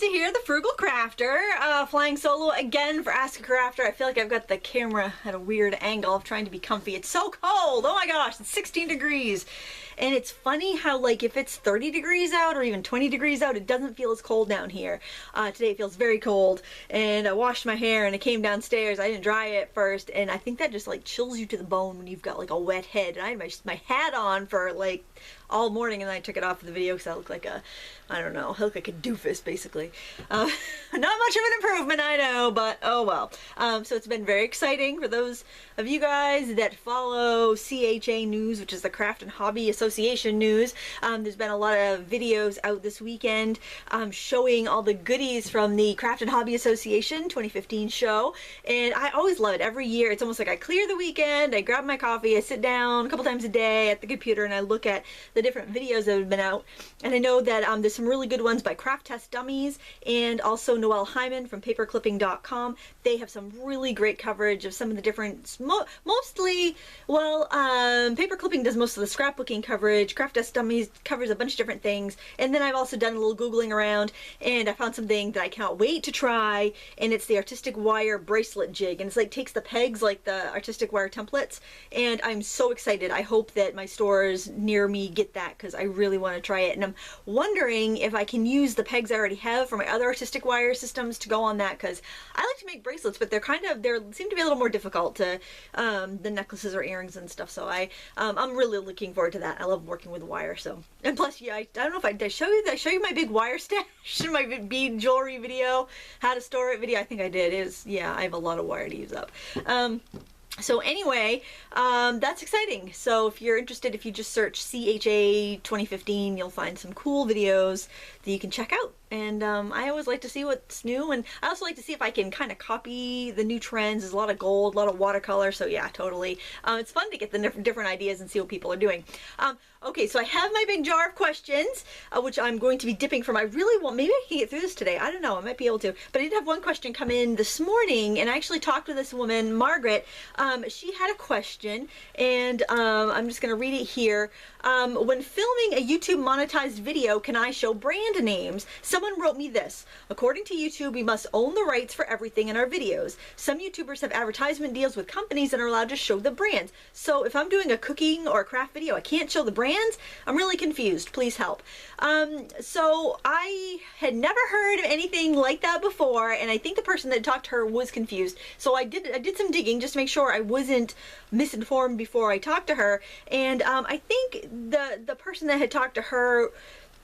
Lindsay here, the Frugal Crafter, flying solo again for Ask a Crafter. I feel like I've got the camera at a weird angle of trying to be comfy. It's so cold! Oh my gosh, it's 16 degrees! And it's funny how, like, if it's 30 degrees out or even 20 degrees out, it doesn't feel as cold down here. Today it feels very cold, and I washed my hair and I came downstairs. I didn't dry it first, and I think that just, like, chills you to the bone when you've got, like, a wet head. And I had my hat on for, like, all morning, and then I took it off for the video because I look like a, I don't know, I look like a doofus, basically. Not much of an improvement, I know, but oh well. So it's been very exciting for those of you guys that follow CHA News, which is the Craft and Hobby Association news. There's been a lot of videos out this weekend showing all the goodies from the Craft and Hobby Association 2015 show, and I always love it. Every year, it's almost like I clear the weekend, I grab my coffee, I sit down a couple times a day at the computer, and I look at the different videos that have been out. And I know that there's some really good ones by Craft Test Dummies and also Noel Hyman from paperclipping.com. They have some really great coverage of some of the different, mostly, well, Paper Clipping does most of the scrapbooking coverage. Craft Test Dummies covers a bunch of different things. And then I've also done a little Googling around, and I found something that I cannot wait to try, and it's the artistic wire bracelet jig. And it's like, takes the pegs like the artistic wire templates, and I'm so excited. I hope that my stores near me get that, because I really want to try it. And I'm wondering if I can use the pegs I already have for my other artistic wire systems to go on that, because I like to make bracelets, but they're seem to be a little more difficult to the necklaces or earrings and stuff. So I'm really looking forward to that. I love working with wire. So, and plus, yeah, I don't know if did I show you my big wire stash in my bead jewelry video, how to store it video. I think I did. Yeah, I have a lot of wire to use up. So anyway, that's exciting. So if you're interested, if you just search CHA 2015, you'll find some cool videos that you can check out. And I always like to see what's new, and I also like to see if I can kind of copy the new trends. There's a lot of gold, a lot of watercolor, so yeah, totally. It's fun to get the different ideas and see what people are doing. Okay, so I have my big jar of questions, which I'm going to be dipping from. I really want, maybe I can get through this today. I don't know, I might be able to. But I did have one question come in this morning, and I actually talked with this woman, Margaret. She had a question, and I'm just going to read it here. When filming a YouTube monetized video, can I show brand names? Someone wrote me this: according to YouTube, we must own the rights for everything in our videos. Some YouTubers have advertisement deals with companies and are allowed to show the brands. So if I'm doing a cooking or a craft video, I can't show the brands? I'm really confused. Please help. So I had never heard of anything like that before, and I think the person that talked to her was confused. So I did some digging just to make sure I wasn't misinformed before I talked to her. And I think the person that had talked to her,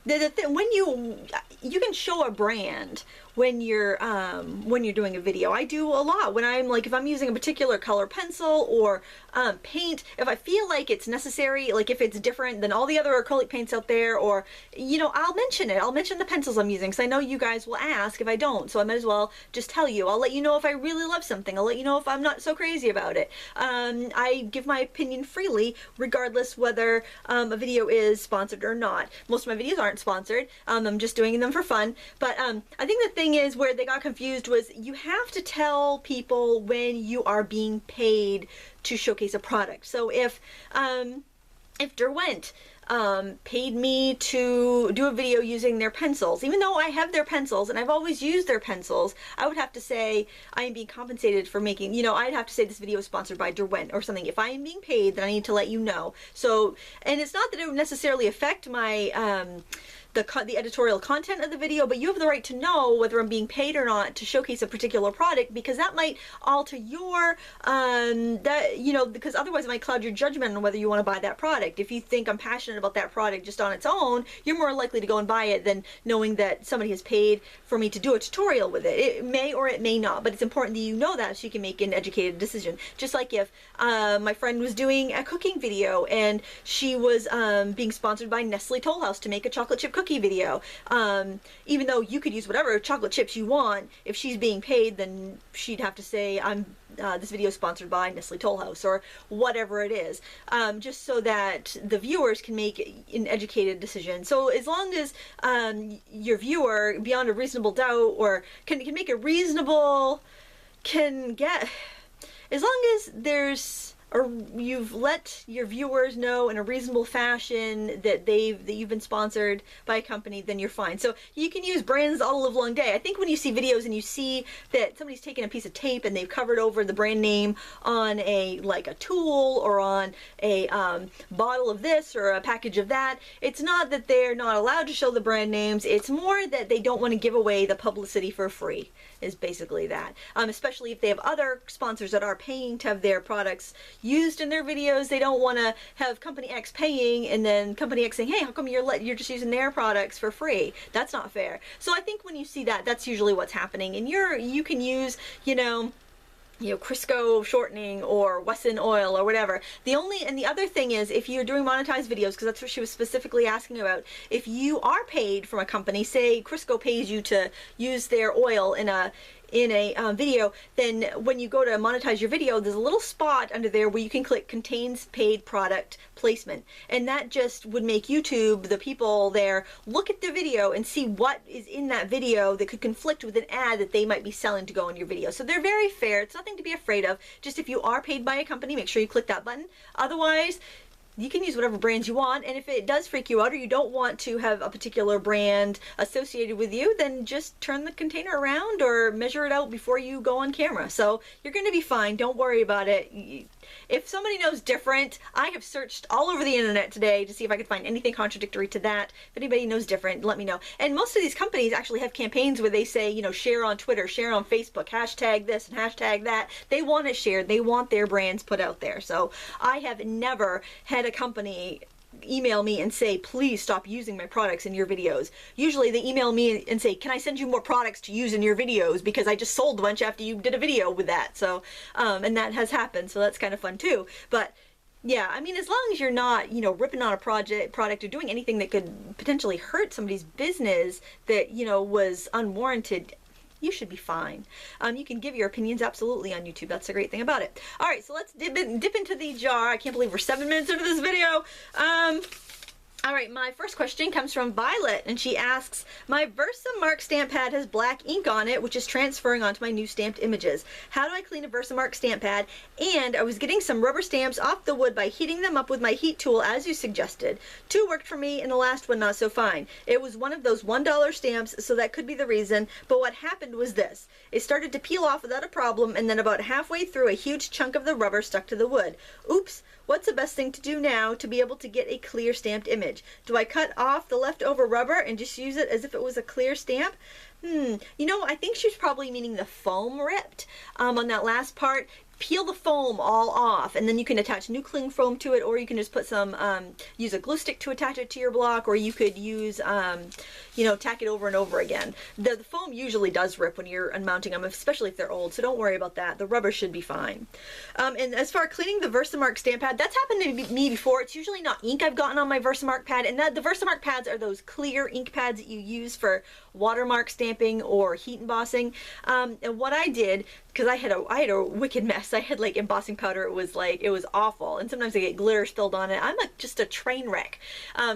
when you can show a brand when you're doing a video. I do a lot when I'm like, if I'm using a particular color pencil or paint, if I feel like it's necessary, like if it's different than all the other acrylic paints out there, or, you know, I'll mention it. I'll mention the pencils I'm using, because I know you guys will ask if I don't, so I might as well just tell you. I'll let you know if I really love something. I'll let you know if I'm not so crazy about it. I give my opinion freely, regardless whether a video is sponsored or not. Most of my videos aren't sponsored. I'm just doing them for fun. But I think the thing is where they got confused was you have to tell people when you are being paid to showcase a product. So if Derwent paid me to do a video using their pencils, even though I have their pencils and I've always used their pencils, I would have to say I am being compensated for making, you know, I'd have to say this video is sponsored by Derwent or something. If I am being paid, then I need to let you know. So, and it's not that it would necessarily affect my the editorial content of the video, but you have the right to know whether I'm being paid or not to showcase a particular product, because that might alter your, you know, because otherwise it might cloud your judgment on whether you want to buy that product. If you think I'm passionate about that product just on its own, you're more likely to go and buy it than knowing that somebody has paid for me to do a tutorial with it. It may or it may not, but it's important that you know that so you can make an educated decision. Just like if my friend was doing a cooking video and she was being sponsored by Nestle Toll House to make a chocolate chip cookie video. Even though you could use whatever chocolate chips you want, if she's being paid, then she'd have to say, this video is sponsored by Nestle Toll House, or whatever it is, just so that the viewers can make an educated decision. So as long as your viewer, beyond a reasonable doubt, or can make a reasonable, as long as there's you've let your viewers know in a reasonable fashion that you've been sponsored by a company, then you're fine. So you can use brands all live long day. I think when you see videos and you see that somebody's taken a piece of tape and they've covered over the brand name on a tool or on a bottle of this or a package of that, it's not that they're not allowed to show the brand names. It's more that they don't want to give away the publicity for free, is basically that. Especially if they have other sponsors that are paying to have their products used in their videos. They don't want to have company X paying and then company X saying, hey, how come you're just using their products for free? That's not fair. So I think when you see that, that's usually what's happening. And you can use, Crisco shortening or Wesson oil or whatever. And the other thing is, if you're doing monetized videos, because that's what she was specifically asking about, if you are paid from a company, say Crisco pays you to use their oil in a video, then when you go to monetize your video, there's a little spot under there where you can click contains paid product placement, and that just would make YouTube, the people there, look at the video and see what is in that video that could conflict with an ad that they might be selling to go in your video. So they're very fair. It's nothing to be afraid of. Just if you are paid by a company, make sure you click that button. Otherwise, you can use whatever brands you want, and if it does freak you out or you don't want to have a particular brand associated with you, then just turn the container around or measure it out before you go on camera. So you're going to be fine. Don't worry about it. If somebody knows different, I have searched all over the internet today to see if I could find anything contradictory to that. If anybody knows different, let me know. And most of these companies actually have campaigns where they say, share on Twitter, share on Facebook, hashtag this and hashtag that. They want it shared. They want their brands put out there. So I have never had a company email me and say, please stop using my products in your videos. Usually they email me and say, can I send you more products to use in your videos, because I just sold a bunch after you did a video with that. So and that has happened, so that's kind of fun too. But yeah, I mean, as long as you're not, ripping on a product or doing anything that could potentially hurt somebody's business that, was unwarranted, you should be fine. You can give your opinions absolutely on YouTube. That's the great thing about it. All right, so let's dip into the jar. I can't believe we're 7 minutes into this video. All right, my first question comes from Violet, and she asks, my Versamark stamp pad has black ink on it, which is transferring onto my new stamped images. How do I clean a Versamark stamp pad? And I was getting some rubber stamps off the wood by heating them up with my heat tool, as you suggested. 2 worked for me, and the last one not so fine. It was one of those $1 stamps, so that could be the reason, but what happened was this. It started to peel off without a problem, and then about halfway through, a huge chunk of the rubber stuck to the wood. Oops. What's the best thing to do now to be able to get a clear stamped image? Do I cut off the leftover rubber and just use it as if it was a clear stamp? I think she's probably meaning the foam ripped on that last part. Peel the foam all off, and then you can attach new cling foam to it, or you can just put some, use a glue stick to attach it to your block, or you could use, tack it over and over again. The foam usually does rip when you're unmounting them, especially if they're old, so don't worry about that. The rubber should be fine. And as far as cleaning the Versamark stamp pad, that's happened to me before. It's usually not ink I've gotten on my Versamark pad, and the Versamark pads are those clear ink pads that you use for watermark stamping or heat embossing. And what I did, because I had a wicked mess. I had embossing powder. It was awful, and sometimes I get glitter spilled on it. I'm just a train wreck.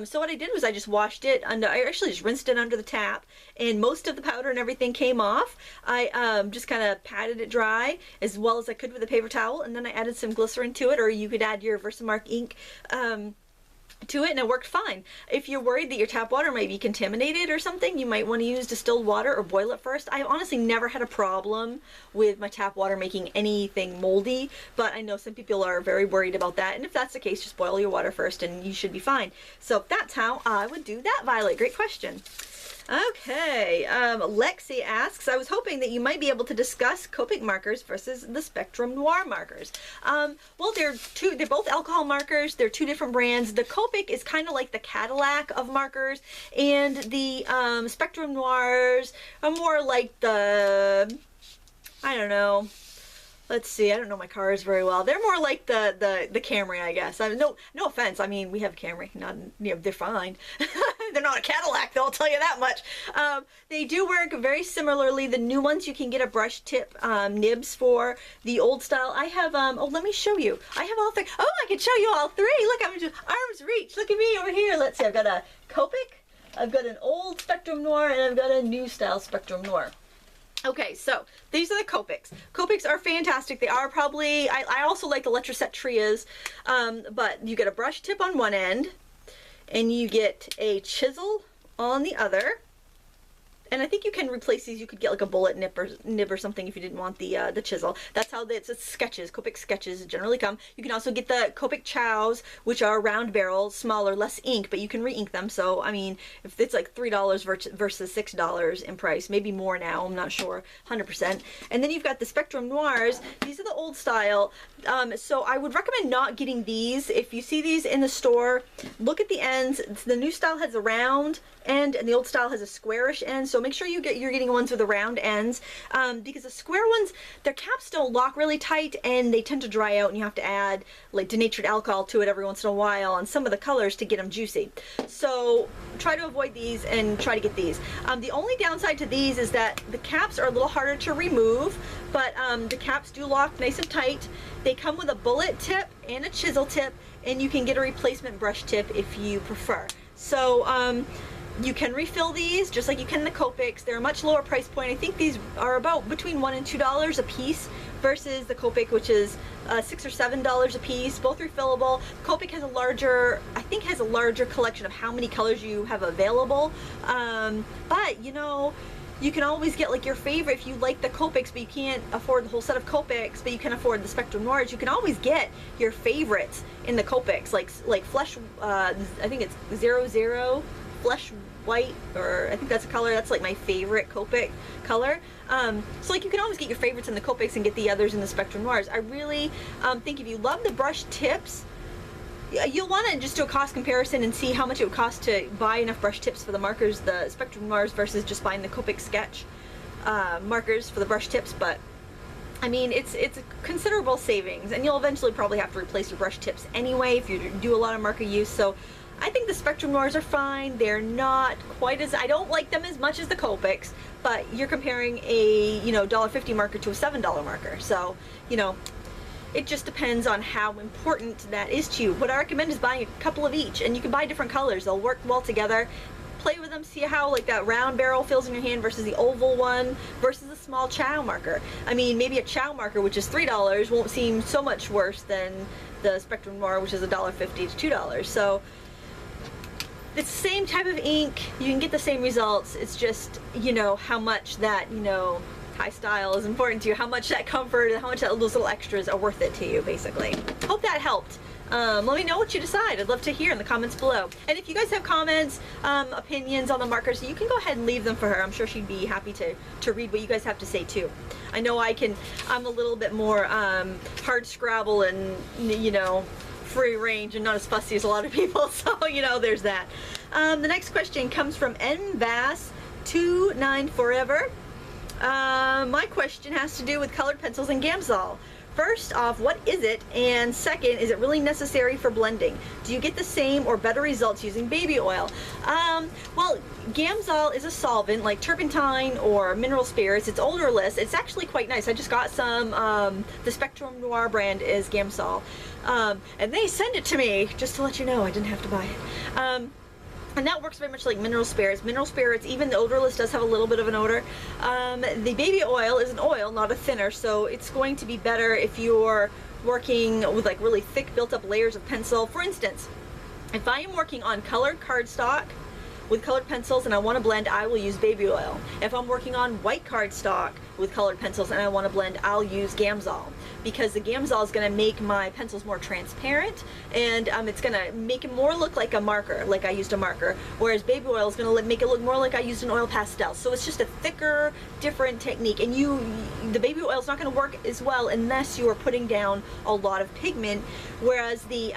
So what I did was I just washed it I actually just rinsed it under the tap, and most of the powder and everything came off. I just kind of patted it dry as well as I could with a paper towel, and then I added some glycerin to it, or you could add your Versamark ink to it, and it worked fine. If you're worried that your tap water might be contaminated or something, you might want to use distilled water or boil it first. I've honestly never had a problem with my tap water making anything moldy, but I know some people are very worried about that, and if that's the case, just boil your water first and you should be fine. So that's how I would do that, Violet. Great question. Okay, Lexi asks, I was hoping that you might be able to discuss Copic markers versus the Spectrum Noir markers. Well, they're both alcohol markers. They're 2 different brands. The Copic is kind of like the Cadillac of markers, and the Spectrum Noirs are more like the, I don't know. Let's see, I don't know my cars very well. They're more like the Camry, I guess. No offense. I mean, we have a Camry. They're fine. They're not a Cadillac, though, I'll tell you that much. They do work very similarly. The new ones you can get a brush tip nibs for. The old style, I have, let me show you. I have all 3. Oh, I can show you all 3. Look, I'm just arm's reach. Look at me over here. Let's see, I've got a Copic, I've got an old Spectrum Noir, and I've got a new style Spectrum Noir. Okay, so these are the Copics. Copics are fantastic. They are probably, I also like the Letraset Trias, but you get a brush tip on one end, and you get a chisel on the other. And I think you can replace these. You could get like a bullet nib or something if you didn't want the chisel. That's how it's sketches. Copic sketches generally come. You can also get the Copic chows, which are round barrel, smaller, less ink, but you can re-ink them. So I mean, if it's like $3 versus $6 in price, maybe more now. I'm not sure, 100%. And then you've got the Spectrum Noirs. These are the old style. So I would recommend not getting these. If you see these in the store, look at the ends. The new style has a round end, and the old style has a squarish end. So make sure you're getting ones with the round ends, because the square ones, their caps don't lock really tight and they tend to dry out, and you have to add like denatured alcohol to it every once in a while on some of the colors to get them juicy. So try to avoid these and try to get these. The only downside to these is that the caps are a little harder to remove, but the caps do lock nice and tight. They come with a bullet tip and a chisel tip, and you can get a replacement brush tip if you prefer. So you can refill these just like you can the Copics. They're a much lower price point. I think these are about between $1 and $2 a piece versus the Copic, which is $6 or $7 a piece. Both refillable. Copic has a larger, I think has a larger collection of how many colors you have available. But you know, you can always get like your favorite. If you like the Copics but you can't afford the whole set of Copics, but you can afford the Spectrum Noirs, you can always get your favorites in the Copics, like Flesh, I think it's 00 Flesh White, or I think that's a color, that's like my favorite Copic color. So like you can always get your favorites in the Copics and get the others in the Spectrum Noirs. I really think if you love the brush tips, you'll want to just do a cost comparison and see how much it would cost to buy enough brush tips for the markers, the Spectrum Noirs, versus just buying the Copic sketch markers for the brush tips. But I mean, it's a considerable savings, and you'll eventually probably have to replace your brush tips anyway if you do a lot of marker use. So I think the Spectrum Noirs are fine. They're not quite as, I don't like them as much as the Copics, but you're comparing a, you know, $1.50 marker to a $7 marker. So, you know, it just depends on how important that is to you. What I recommend is buying a couple of each, and you can buy different colors. They'll work well together. Play with them, see how like that round barrel feels in your hand versus the oval one versus a small chow marker. I mean, maybe a chow marker, which is $3, won't seem so much worse than the Spectrum Noir, which is $1.50 to $2. So it's the same type of ink, you can get the same results. It's just, you know, how much that, you know, high style is important to you, how much that comfort and how much that those little extras are worth it to you, basically. Hope that helped. Let me know what you decide. I'd love to hear in the comments below. And if you guys have comments, opinions on the markers, you can go ahead and leave them for her. I'm sure she'd be happy to read what you guys have to say too. I know I'm a little bit more hard scrabble and, you know, free range and not as fussy as a lot of people, so you know, there's that. The next question comes from nvass29forever. My question has to do with colored pencils and Gamsol. First off, what is it? And second, is it really necessary for blending? Do you get the same or better results using baby oil? Well, Gamsol is a solvent like turpentine or mineral spirits. It's odorless. It's actually quite nice. I just got some. The Spectrum Noir brand is Gamsol. And they sent it to me, just to let you know I didn't have to buy it. And that works very much like mineral spirits. Mineral spirits, even the odorless, does have a little bit of an odor. The baby oil is an oil, not a thinner, so it's going to be better if you're working with like really thick built up layers of pencil. For instance, if I am working on colored cardstock with colored pencils and I want to blend, I will use baby oil. If I'm working on white cardstock with colored pencils and I want to blend, I'll use Gamsol, because the Gamsol is going to make my pencils more transparent, and it's going to make it more look like a marker, like I used a marker, whereas baby oil is going to make it look more like I used an oil pastel. So it's just a thicker, different technique, and the baby oil is not going to work as well unless you are putting down a lot of pigment, whereas the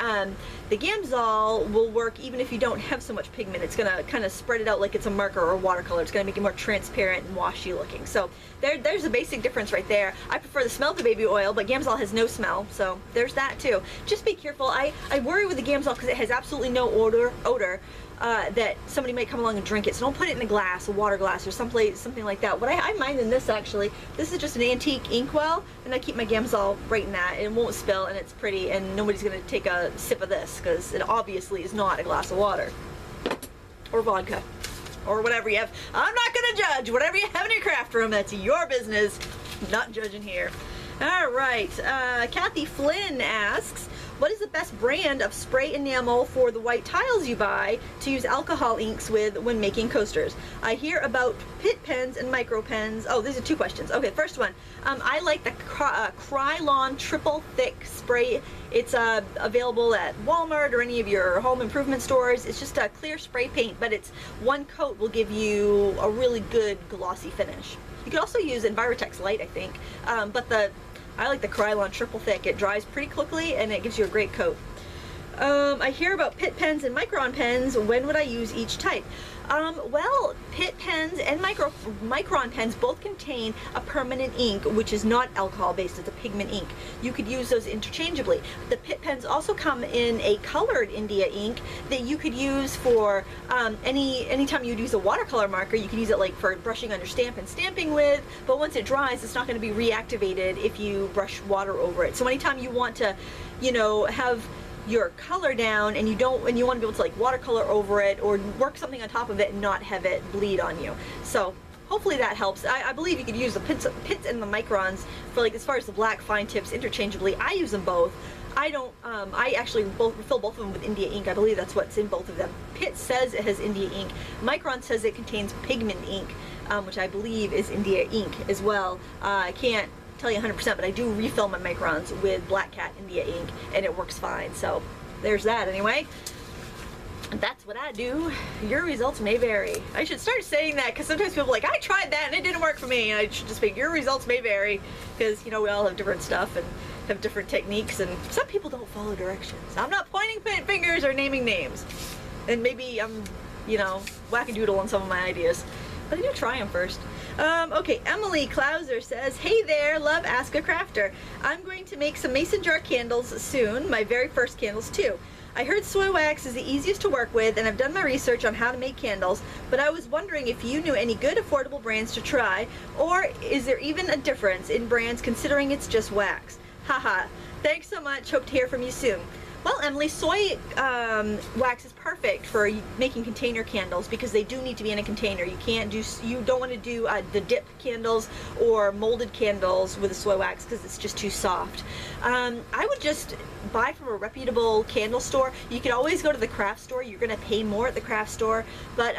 Gamsol will work even if you don't have so much pigment. It's going to kind of spread it out like it's a marker or a watercolor. It's going to make it more transparent and washy looking. So there's a basic difference right there. I prefer the smell of the baby oil, but Gamsol has no smell, so there's that too. Just be careful. I worry with the Gamsol because it has absolutely no odor that somebody might come along and drink it. So don't put it in a glass, a water glass, or something like that. What I mind in this, actually, this is just an antique inkwell, and I keep my Gamsol right in that, and it won't spill, and it's pretty, and nobody's going to take a sip of this because it obviously is not a glass of water or vodka. or whatever you have. I'm not gonna judge. Whatever you have in your craft room, that's your business. Not judging here. All right, Kathy Flynn asks, what is the best brand of spray enamel for the white tiles you buy to use alcohol inks with when making coasters? I hear about pit pens and micro pens. Oh, these are 2 questions. Okay, first one. I like the Krylon triple thick spray. It's available at Walmart or any of your home improvement stores. It's just a clear spray paint, but it's 1 coat will give you a really good glossy finish. You could also use Envirotex Light, I think, but I like the Krylon triple thick. It dries pretty quickly and it gives you a great coat. I hear about pit pens and micron pens. When would I use each type? Well, pit pens and micron pens both contain a permanent ink, which is not alcohol based, it's a pigment ink. You could use those interchangeably. The pit pens also come in a colored India ink that you could use for anytime you'd use a watercolor marker. You could use it like for brushing on your stamp and stamping with, but once it dries, it's not going to be reactivated if you brush water over it. So anytime you want to, you know, have your color down and you want to be able to like watercolor over it or work something on top of it and not have it bleed on you. So hopefully that helps. I believe you could use the pits and the microns for like as far as the black fine tips interchangeably. I use them both. I don't, I actually fill both of them with India ink. I believe that's what's in both of them. Pit says it has India ink. Micron says it contains pigment ink, which I believe is India ink as well. I can't tell you 100%, but I do refill my microns with Black Cat India ink and it works fine. So there's that anyway. That's what I do. Your results may vary. I should start saying that because sometimes people are like, I tried that and it didn't work for me. And I should just say your results may vary because, you know, we all have different stuff and have different techniques and some people don't follow directions. I'm not pointing fingers or naming names. And maybe I'm, you know, wackadoodle on some of my ideas. But I do try them first. Okay, Emily Klauser says, hey there, love Ask a Crafter. I'm going to make some mason jar candles soon, my very first candles too. I heard soy wax is the easiest to work with and I've done my research on how to make candles, but I was wondering if you knew any good affordable brands to try, or is there even a difference in brands considering it's just wax? Haha, thanks so much, hope to hear from you soon. Well, Emily, soy wax is perfect for making container candles because they do need to be in a container. You don't want to do the dip candles or molded candles with the soy wax because it's just too soft. I would just buy from a reputable candle store. You can always go to the craft store. You're going to pay more at the craft store, but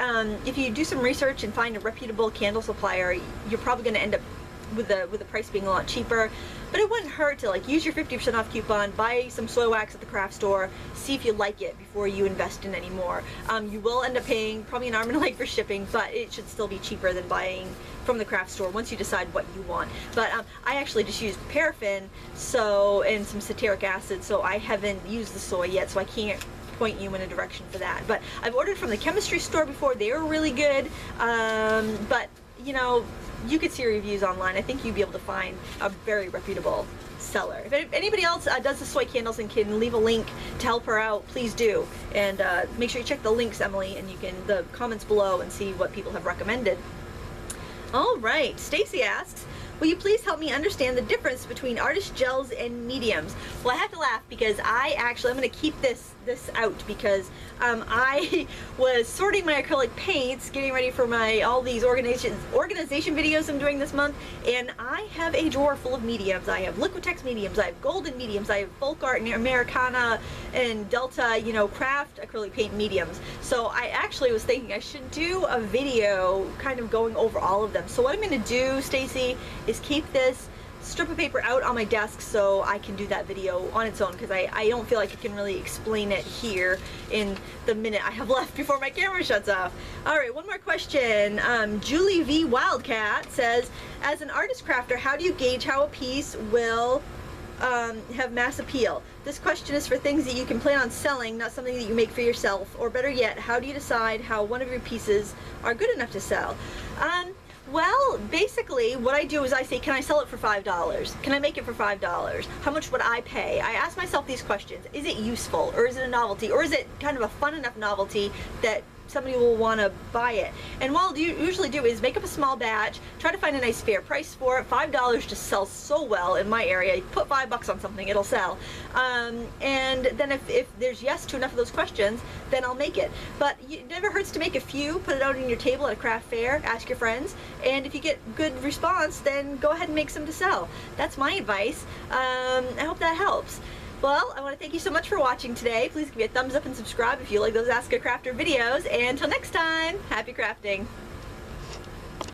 if you do some research and find a reputable candle supplier, you're probably going to end up with the price being a lot cheaper. But it wouldn't hurt to like use your 50% off coupon, buy some soy wax at the craft store, see if you like it before you invest in any more. You will end up paying probably an arm and a leg for shipping, but it should still be cheaper than buying from the craft store once you decide what you want. But I actually just used paraffin and some ceteric acid, so I haven't used the soy yet, so I can't point you in a direction for that. But I've ordered from the chemistry store before. They were really good, but you know, you could see reviews online. I think you'd be able to find a very reputable seller. If anybody else does the soy candles and can leave a link to help her out, please do. And make sure you check the links, Emily, and you can the comments below and see what people have recommended. All right, Stacy asks, will you please help me understand the difference between artist gels and mediums? Well, I have to laugh because I'm going to keep this out because I was sorting my acrylic paints, getting ready for all these organization videos I'm doing this month, and I have a drawer full of mediums. I have Liquitex mediums, I have golden mediums, I have Folk Art and Americana and Delta, you know, craft acrylic paint mediums. So I actually was thinking I should do a video kind of going over all of them. So what I'm going to do, Stacy, is keep this strip of paper out on my desk so I can do that video on its own because I don't feel like I can really explain it here in the minute I have left before my camera shuts off. Alright, one more question. Julie V. Wildcat says, as an artist crafter, how do you gauge how a piece will have mass appeal? This question is for things that you can plan on selling, not something that you make for yourself. Or better yet, how do you decide how one of your pieces are good enough to sell? Well, basically, what I do is I say, can I sell it for $5? Can I make it for $5? How much would I pay? I ask myself these questions. Is it useful? Or is it a novelty? Or is it kind of a fun enough novelty that somebody will want to buy it. And what I'll usually do is make up a small batch, try to find a nice fair price for it. $5 just sells so well in my area. You put $5 on something, it'll sell. And then if there's yes to enough of those questions, then I'll make it. But it never hurts to make a few, put it out on your table at a craft fair, ask your friends, and if you get good response, then go ahead and make some to sell. That's my advice. I hope that helps. Well, I want to thank you so much for watching today. Please give me a thumbs up and subscribe if you like those Ask a Crafter videos. And until next time, happy crafting!